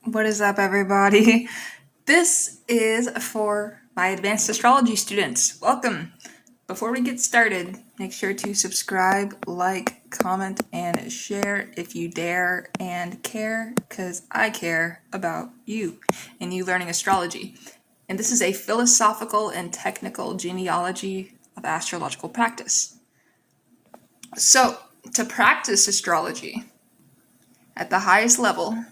What is up, everybody? This is for my advanced astrology students. Welcome. Before we get started, make sure to subscribe, like, comment, and share if you dare and care, because I care about you and you learning astrology. And this is a philosophical and technical genealogy of astrological practice. So, to practice astrology at the highest level,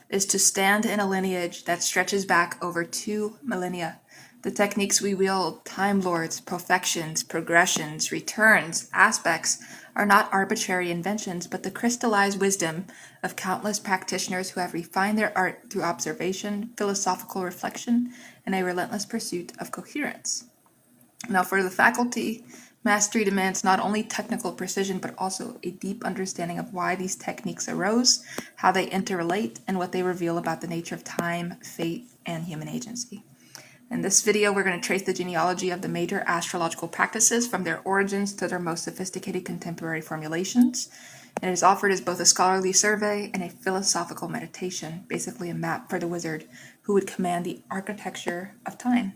is to stand in a lineage that stretches back over 2 millennia. The techniques we wield, Time Lords, perfections, progressions, returns, aspects, are not arbitrary inventions, but the crystallized wisdom of countless practitioners who have refined their art through observation, philosophical reflection, and a relentless pursuit of coherence. Now, for the faculty, mastery demands not only technical precision, but also a deep understanding of why these techniques arose, how they interrelate, and what they reveal about the nature of time, fate, and human agency. In this video, we're going to trace the genealogy of the major astrological practices from their origins to their most sophisticated contemporary formulations. And it is offered as both a scholarly survey and a philosophical meditation, basically a map for the wizard who would command the architecture of time,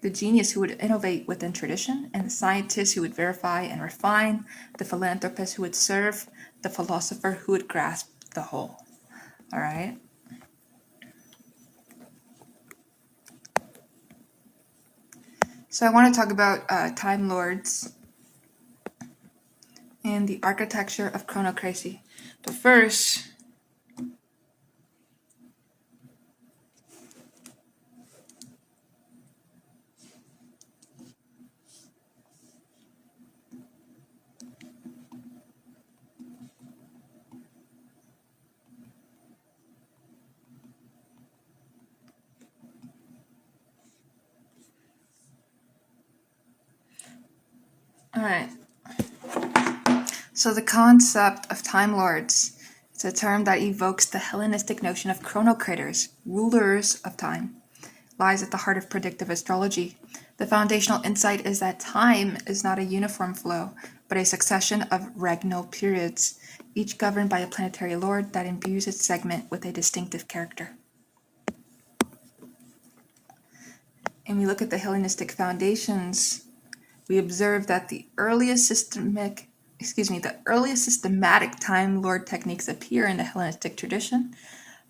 the genius who would innovate within tradition, and the scientist who would verify and refine, the philanthropist who would serve, the philosopher who would grasp the whole. All right? So I want to talk about Time Lords and the architecture of chronocracy. But first, all right. So the concept of Time Lords is a term that evokes the Hellenistic notion of chronocraters, rulers of time, lies at the heart of predictive astrology. The foundational insight is that time is not a uniform flow, but a succession of regnal periods, each governed by a planetary lord that imbues its segment with a distinctive character. And we look at the Hellenistic foundations, we observe that the earliest systematic Time Lord techniques appear in the Hellenistic tradition.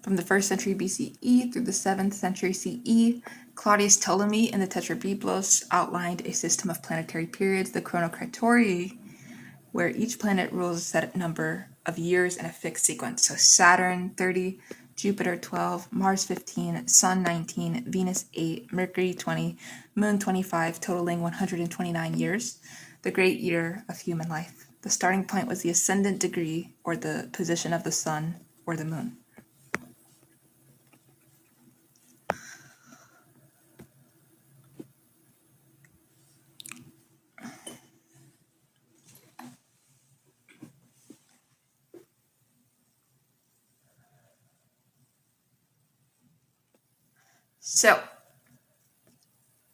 From the 1st century BCE through the 7th century CE, Claudius Ptolemy in the Tetrabiblos outlined a system of planetary periods, the chronocratori, where each planet rules a set number of years in a fixed sequence. So Saturn 30, Jupiter 12, Mars 15, Sun 19, Venus 8, Mercury 20, Moon 25, totaling 129 years, the great year of human life. The starting point was the ascendant degree, or the position of the Sun or the Moon. So,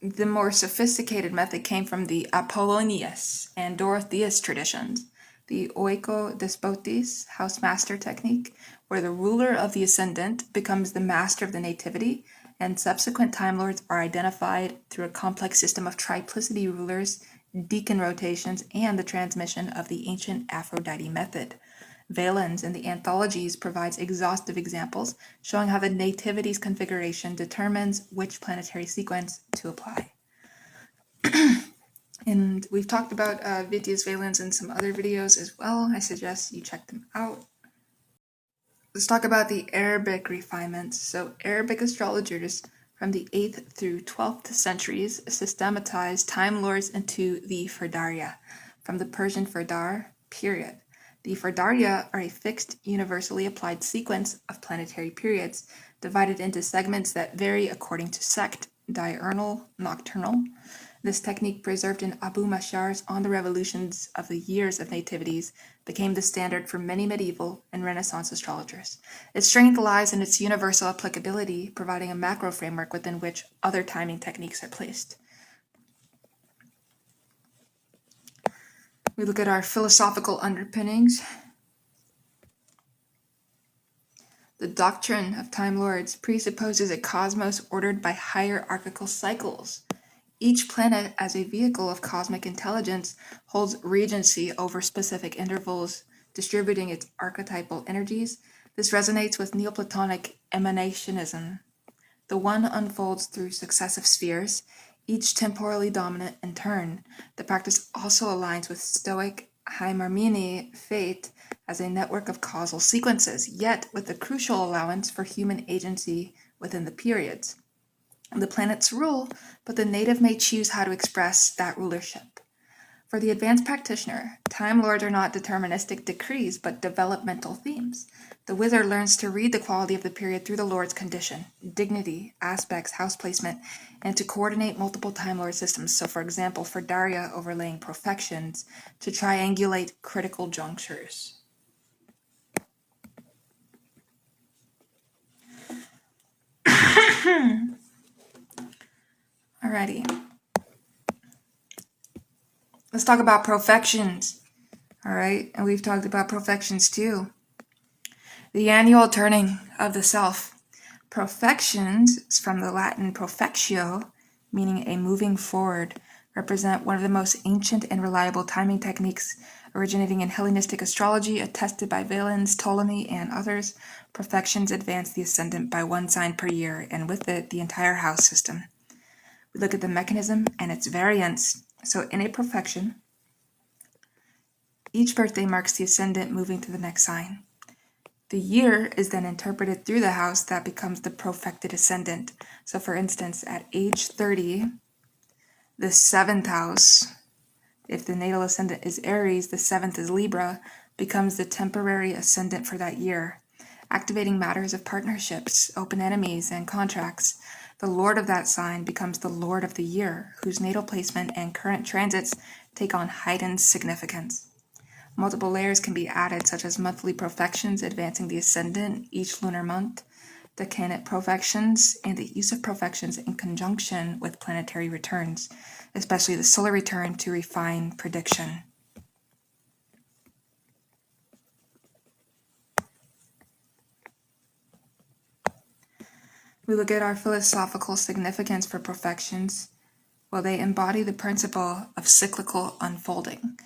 the more sophisticated method came from the Apollonius and Dorotheus traditions, the oiko-despotis, housemaster technique, where the ruler of the ascendant becomes the master of the nativity, and subsequent Time Lords are identified through a complex system of triplicity rulers, decan rotations, and the transmission of the ancient Aphrodite method. Valens in the anthologies provides exhaustive examples showing how the nativity's configuration determines which planetary sequence to apply. And we've talked about Vityas Valens in some other videos as well. I suggest you check them out. Let's talk about the Arabic refinements. So Arabic astrologers from the 8th through 12th centuries systematized Time Lords into the Fardaria, from the Persian Fardar period. The Fardaria are a fixed, universally applied sequence of planetary periods, divided into segments that vary according to sect, diurnal, nocturnal. This technique, preserved in Abu Mashar's On the Revolutions of the Years of Nativities, became the standard for many medieval and Renaissance astrologers. Its strength lies in its universal applicability, providing a macro framework within which other timing techniques are placed. We look at our philosophical underpinnings. The doctrine of Time Lords presupposes a cosmos ordered by hierarchical cycles. Each planet, as a vehicle of cosmic intelligence, holds regency over specific intervals, distributing its archetypal energies. This resonates with Neoplatonic emanationism. The one unfolds through successive spheres, each temporally dominant in turn. The practice also aligns with Stoic Hymarmene fate as a network of causal sequences, yet with a crucial allowance for human agency within the periods. The planets rule, but the native may choose how to express that rulership. For the advanced practitioner, Time Lords are not deterministic decrees, but developmental themes. The wizard learns to read the quality of the period through the Lord's condition, dignity, aspects, house placement, and to coordinate multiple Time Lord systems. So, for example, for Daria, overlaying profections to triangulate critical junctures. Alrighty. Let's talk about profections. Alright, and we've talked about profections too. The annual turning of the self. Profections is from the Latin profectio, meaning a moving forward, represent one of the most ancient and reliable timing techniques originating in Hellenistic astrology, attested by Valens, Ptolemy, and others. Profections advance the ascendant by one sign per year, and with it, the entire house system. We look at the mechanism and its variants. So in a profection, each birthday marks the ascendant moving to the next sign. The year is then interpreted through the house that becomes the profected ascendant. So for instance, at age 30, the 7th house, if the natal ascendant is Aries, the 7th is Libra, becomes the temporary ascendant for that year, activating matters of partnerships, open enemies, and contracts. The lord of that sign becomes the lord of the year, whose natal placement and current transits take on heightened significance. Multiple layers can be added, such as monthly profections advancing the ascendant each lunar month, decanate profections, and the use of profections in conjunction with planetary returns, especially the solar return to refine prediction. We look at our philosophical significance for profections. Well, they embody the principle of cyclical unfolding.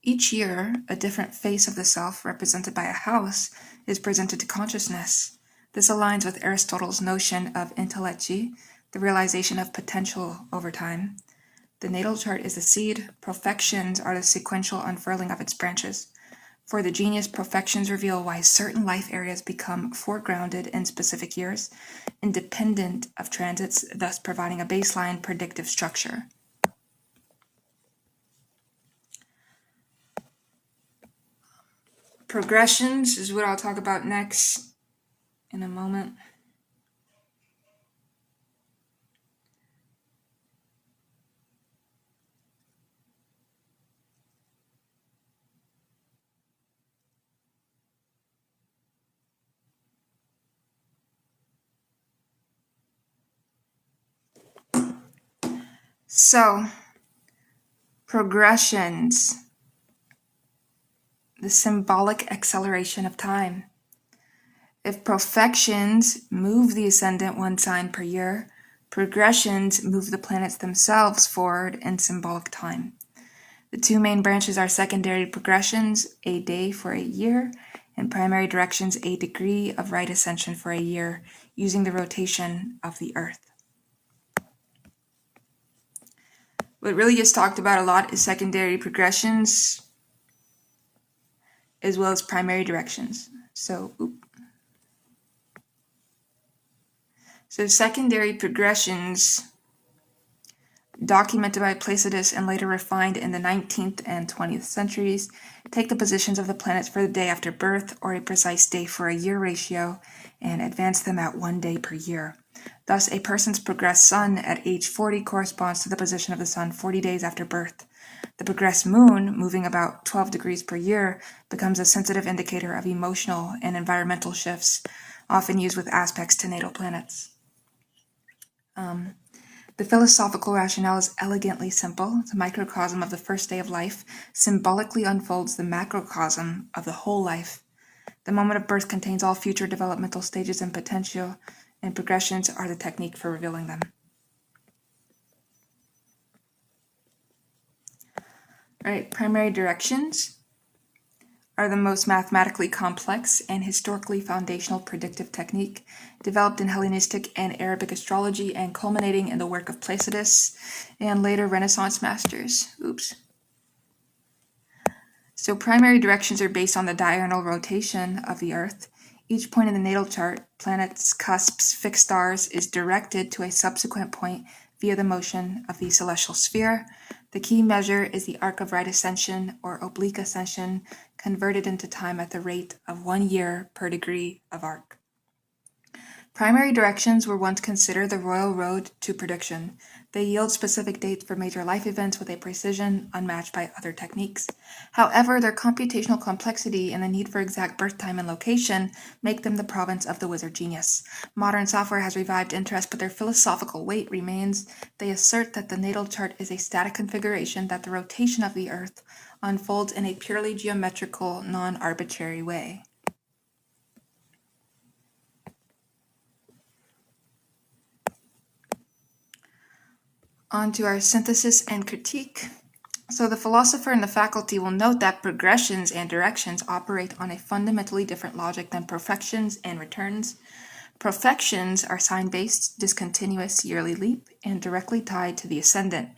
Each year, a different face of the self, represented by a house, is presented to consciousness. This aligns with Aristotle's notion of intellecti, the realization of potential over time. The natal chart is the seed. Profections are the sequential unfurling of its branches. For the genius, profections reveal why certain life areas become foregrounded in specific years, independent of transits, thus providing a baseline predictive structure. Progressions is what I'll talk about next in a moment. So, progressions, the symbolic acceleration of time. If profections move the ascendant one sign per year, progressions move the planets themselves forward in symbolic time. The two main branches are secondary progressions, a day for a year, and primary directions, a degree of right ascension for a year, using the rotation of the Earth. What really gets talked about a lot is secondary progressions, as well as primary directions. So secondary progressions, documented by Placidus and later refined in the 19th and 20th centuries, take the positions of the planets for the day after birth or a precise day for a year ratio and advance them at 1 day per year. Thus, a person's progressed sun at age 40 corresponds to the position of the sun 40 days after birth. The progressed moon, moving about 12 degrees per year, becomes a sensitive indicator of emotional and environmental shifts, often used with aspects to natal planets. The philosophical rationale is elegantly simple. The microcosm of the first day of life symbolically unfolds the macrocosm of the whole life. The moment of birth contains all future developmental stages and potential, and progressions are the technique for revealing them. Right, primary directions are the most mathematically complex and historically foundational predictive technique developed in Hellenistic and Arabic astrology and culminating in the work of Placidus and later Renaissance masters. So primary directions are based on the diurnal rotation of the Earth. Each point in the natal chart, planets, cusps, fixed stars, is directed to a subsequent point via the motion of the celestial sphere. The key measure is the arc of right ascension or oblique ascension, converted into time at the rate of 1 year per degree of arc. Primary directions were once considered the royal road to prediction. They yield specific dates for major life events with a precision unmatched by other techniques. However, their computational complexity and the need for exact birth time and location make them the province of the wizard genius. Modern software has revived interest, but their philosophical weight remains. They assert that the natal chart is a static configuration, that the rotation of the Earth unfolds in a purely geometrical, non-arbitrary way. On to our synthesis and critique. So the philosopher and the faculty will note that progressions and directions operate on a fundamentally different logic than profections and returns. Profections are sign-based, discontinuous, yearly leap, and directly tied to the ascendant.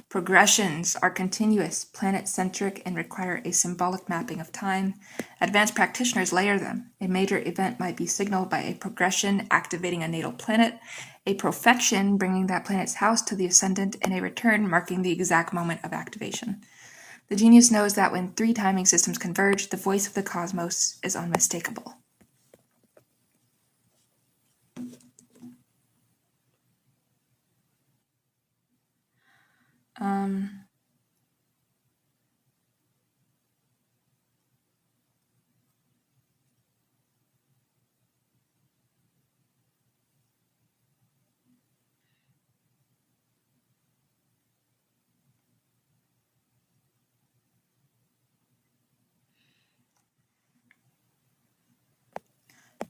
Progressions are continuous, planet-centric, and require a symbolic mapping of time. Advanced practitioners layer them. A major event might be signaled by a progression activating a natal planet, a profection bringing that planet's house to the ascendant, and a return marking the exact moment of activation. The genius knows that when 3 timing systems converge, the voice of the cosmos is unmistakable.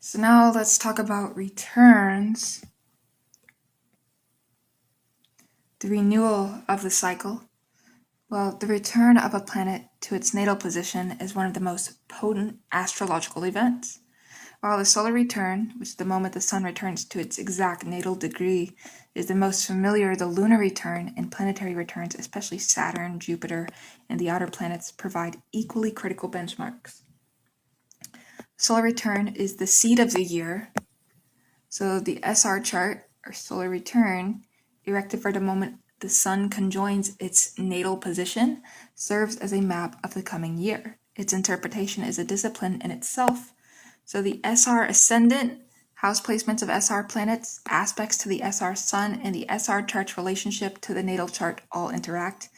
So now let's talk about returns. The renewal of the cycle. Well, the return of a planet to its natal position is one of the most potent astrological events. While the solar return, which is the moment the sun returns to its exact natal degree, is the most familiar, the lunar return and planetary returns, especially Saturn, Jupiter, and the outer planets, provide equally critical benchmarks. Solar return is the seed of the year. So the SR chart, or solar return, erected for the moment the sun conjoins its natal position, serves as a map of the coming year. Its interpretation is a discipline in itself. So the SR ascendant, house placements of SR planets, aspects to the SR sun, and the SR chart's relationship to the natal chart all interact.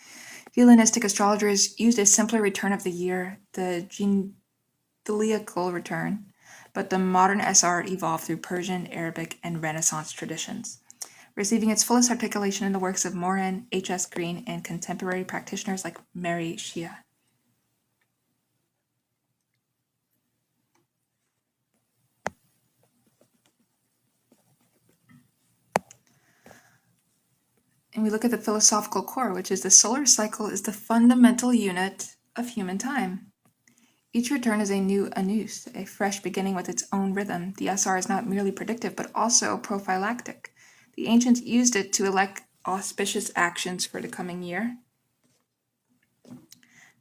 Hellenistic astrologers used a simpler return of the year, the genealogical return, but the modern SR evolved through Persian, Arabic, and Renaissance traditions, receiving its fullest articulation in the works of Moran, H.S. Green, and contemporary practitioners like Mary Shia. And we look at the philosophical core, which is the solar cycle is the fundamental unit of human time. Each return is a new anus, a fresh beginning with its own rhythm. The SR is not merely predictive, but also prophylactic. The ancients used it to elect auspicious actions for the coming year.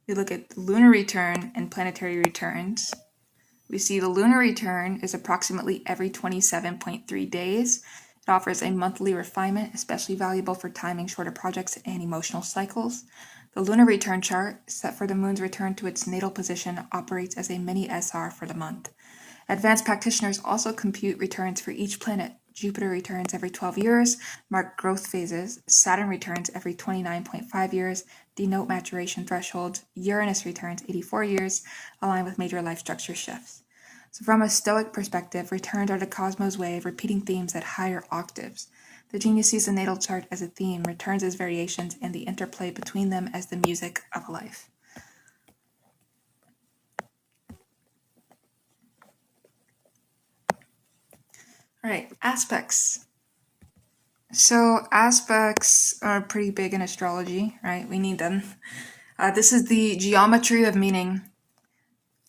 We look at the lunar return and planetary returns. We see the lunar return is approximately every 27.3 days. It offers a monthly refinement, especially valuable for timing shorter projects and emotional cycles. The lunar return chart, set for the moon's return to its natal position, operates as a mini SR for the month. Advanced practitioners also compute returns for each planet. Jupiter returns every 12 years, mark growth phases. Saturn returns every 29.5 years, denote maturation thresholds. Uranus returns 84 years, align with major life structure shifts. So from a Stoic perspective, returns are the cosmos' way of repeating themes at higher octaves. The genius sees the natal chart as a theme, returns as variations, and the interplay between them as the music of life. All right, aspects. So aspects are pretty big in astrology, right? We need them. This is the geometry of meaning.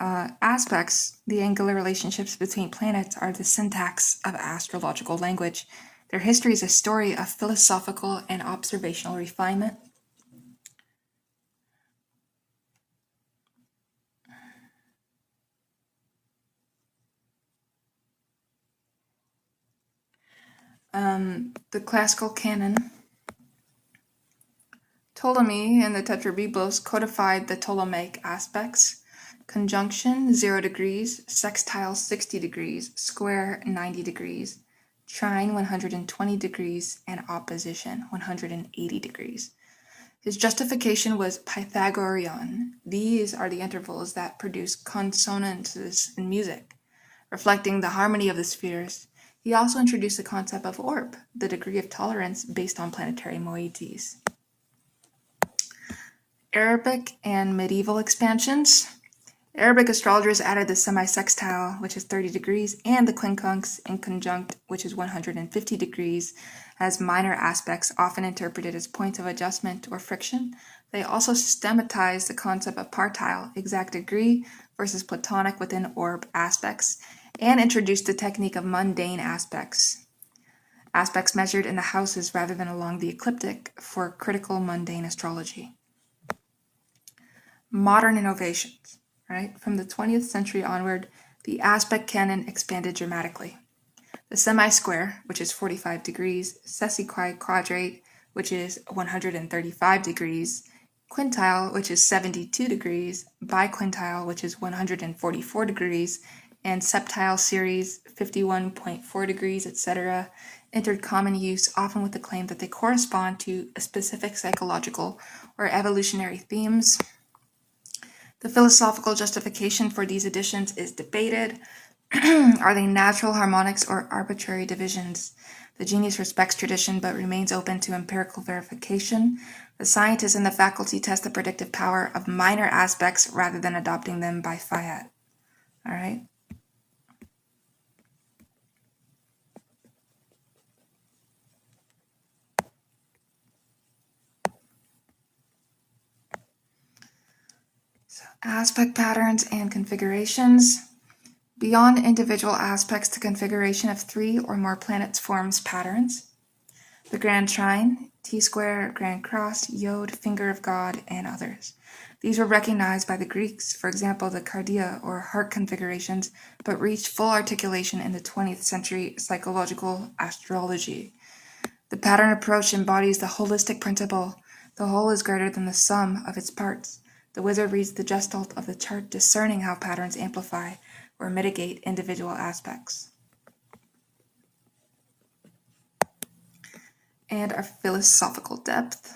Aspects, the angular relationships between planets, are the syntax of astrological language. Their history is a story of philosophical and observational refinement. The classical canon, Ptolemy and the Tetrabiblos codified the Ptolemaic aspects: conjunction 0 degrees, sextile 60 degrees, square 90 degrees, trine 120 degrees, and opposition 180 degrees. His justification was Pythagorean. These are the intervals that produce consonances in music, reflecting the harmony of the spheres. He also introduced the concept of orb, the degree of tolerance based on planetary moieties. Arabic and medieval expansions. Arabic astrologers added the semi-sextile, which is 30 degrees, and the quincunx in conjunct, which is 150 degrees, as minor aspects often interpreted as points of adjustment or friction. They also systematized the concept of partile, exact degree, versus platonic within orb aspects, and introduced the technique of mundane aspects. Aspects measured in the houses rather than along the ecliptic for critical mundane astrology. Modern innovations, right? From the 20th century onward, the aspect canon expanded dramatically. The semi-square, which is 45 degrees, sesiquadrate, which is 135 degrees, quintile, which is 72 degrees, biquintile, which is 144 degrees, and septile series, 51.4 degrees, etc., entered common use, often with the claim that they correspond to specific psychological or evolutionary themes. The philosophical justification for these additions is debated. Are they natural harmonics or arbitrary divisions? The genius respects tradition but remains open to empirical verification. The scientists in the faculty test the predictive power of minor aspects rather than adopting them by fiat. All right. So, aspect patterns and configurations. Beyond individual aspects, the configuration of 3 or more planets forms patterns. The Grand Trine, T-square, Grand Cross, Yod, Finger of God, and others. These were recognized by the Greeks, for example, the cardia or heart configurations, but reached full articulation in the 20th century psychological astrology. The pattern approach embodies the holistic principle: the whole is greater than the sum of its parts. The wizard reads the gestalt of the chart, discerning how patterns amplify or mitigate individual aspects. And our philosophical depth.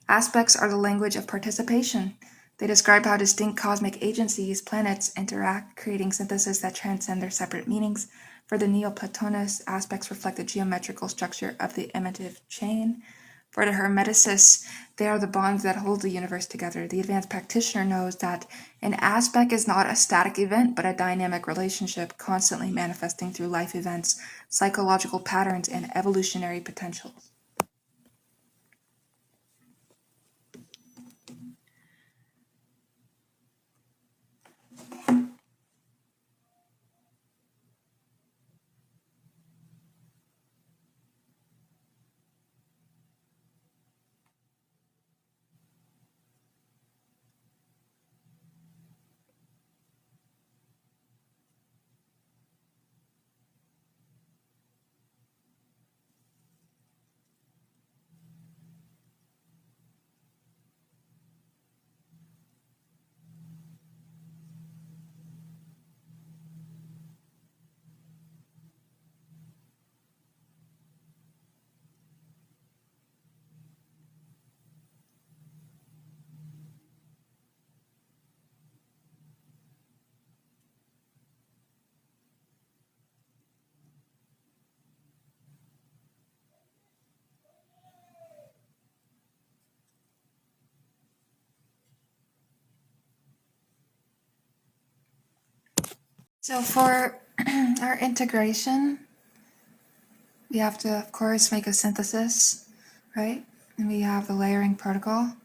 Aspects are the language of participation. They describe how distinct cosmic agencies, planets, interact, creating syntheses that transcend their separate meanings. For the Neoplatonists, aspects reflect the geometrical structure of the imitative chain. For the Hermeticists, they are the bonds that hold the universe together. The advanced practitioner knows that an aspect is not a static event, but a dynamic relationship, constantly manifesting through life events, psychological patterns, and evolutionary potentials. So for our integration, we have to, of course, make a synthesis, right? And we have the layering protocol.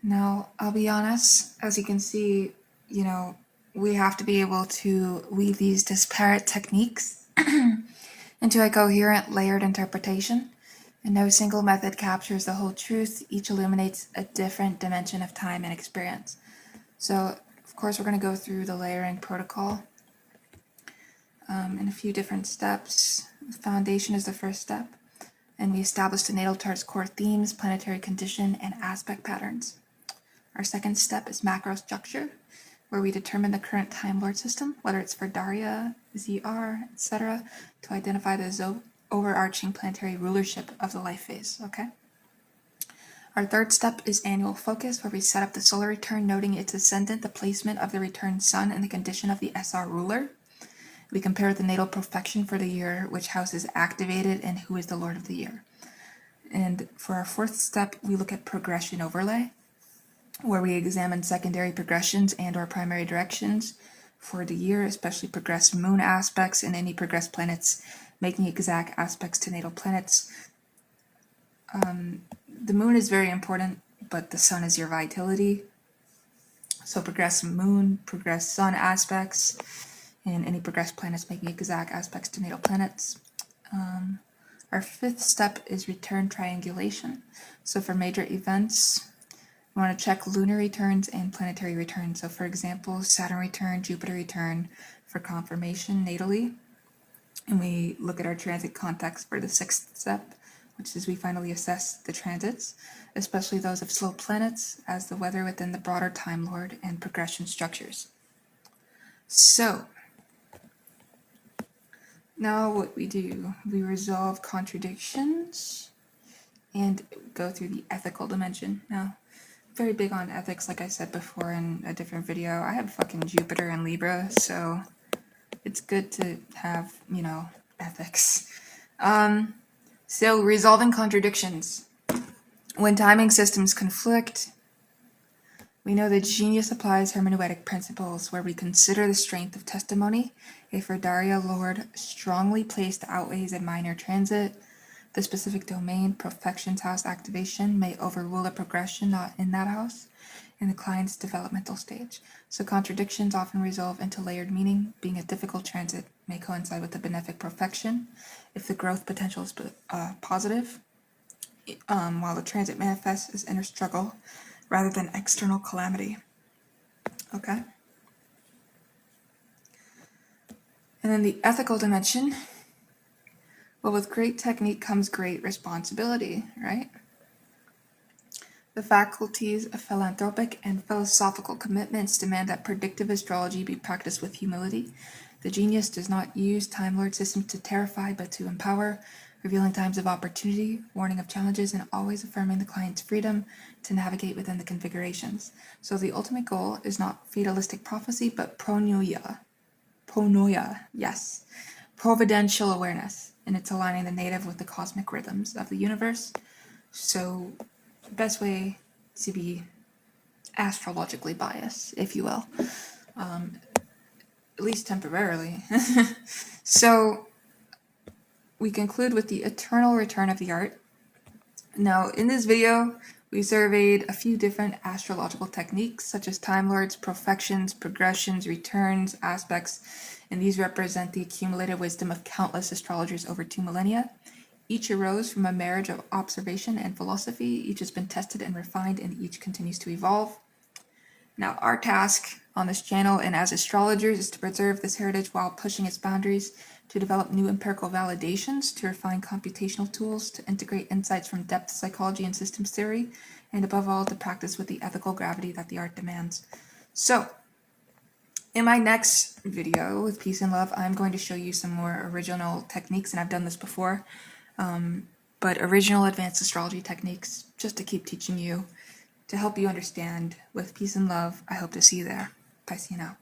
Now, I'll be honest, as you can see, we have to be able to weave these disparate techniques into a coherent, layered interpretation. And no single method captures the whole truth. Each illuminates a different dimension of time and experience. So, of course, we're going to go through the layering protocol in a few different steps. The foundation is the first step, and we establish the natal chart's core themes, planetary condition, and aspect patterns. Our second step is macro structure, where we determine the current Time Lord system, whether it's for Daria, ZR, etc., to identify the overarching planetary rulership of the life phase, okay? Our third step is annual focus, where we set up the solar return, noting its ascendant, the placement of the returned sun, and the condition of the SR ruler. We compare the natal perfection for the year, which house is activated, and who is the Lord of the year. And for our fourth step, we look at progression overlay, where we examine secondary progressions and or primary directions for the year, especially progressed moon aspects and any progressed planets making exact aspects to natal planets. The moon is very important, but the sun is your vitality. So progressed moon, progressed sun aspects, and any progressed planets making exact aspects to natal planets. Our fifth step is return triangulation. So for major events, we want to check lunar returns and planetary returns. So for example, Saturn return, Jupiter return for confirmation natally. And we look at our transit context for the sixth step, which is we finally assess the transits, especially those of slow planets, as the weather within the broader Time Lord and progression structures. So, now what we do, we resolve contradictions and go through the ethical dimension. Now, very big on ethics, like I said before in a different video. I have fucking Jupiter and Libra, so it's good to have, ethics. So resolving contradictions. When timing systems conflict, we know that genius applies hermeneutic principles where we consider the strength of testimony. If for Daria Lord strongly placed outweighs a minor transit, the specific domain, perfections house activation, may overrule a progression not in that house in the client's developmental stage. So contradictions often resolve into layered meaning. Being a difficult transit may coincide with a benefic perfection if the growth potential is positive, while the transit manifests as inner struggle rather than external calamity. Okay? And then the ethical dimension. Well, with great technique comes great responsibility, right? The faculties of philanthropic and philosophical commitments demand that predictive astrology be practiced with humility. The genius does not use Time Lord systems to terrify, but to empower, revealing times of opportunity, warning of challenges, and always affirming the client's freedom to navigate within the configurations. So the ultimate goal is not fatalistic prophecy, but pronoia, yes, providential awareness, and it's aligning the native with the cosmic rhythms of the universe. So the best way to be astrologically biased, if you will, at least temporarily. So we conclude with the eternal return of the art. Now, in this video, we surveyed a few different astrological techniques, such as Time Lords, perfections, progressions, returns, aspects, and these represent the accumulated wisdom of countless astrologers over 2 millennia. Each arose from a marriage of observation and philosophy. Each has been tested and refined, and each continues to evolve. Now, our task on this channel and as astrologers is to preserve this heritage while pushing its boundaries, to develop new empirical validations, to refine computational tools, to integrate insights from depth psychology and systems theory, and above all, to practice with the ethical gravity that the art demands. So, in my next video with Peace and Love, I'm going to show you some more original techniques, and I've done this before, but original advanced astrology techniques, just to keep teaching you, to help you understand. With Peace and Love, I hope to see you there. Bye, see you now.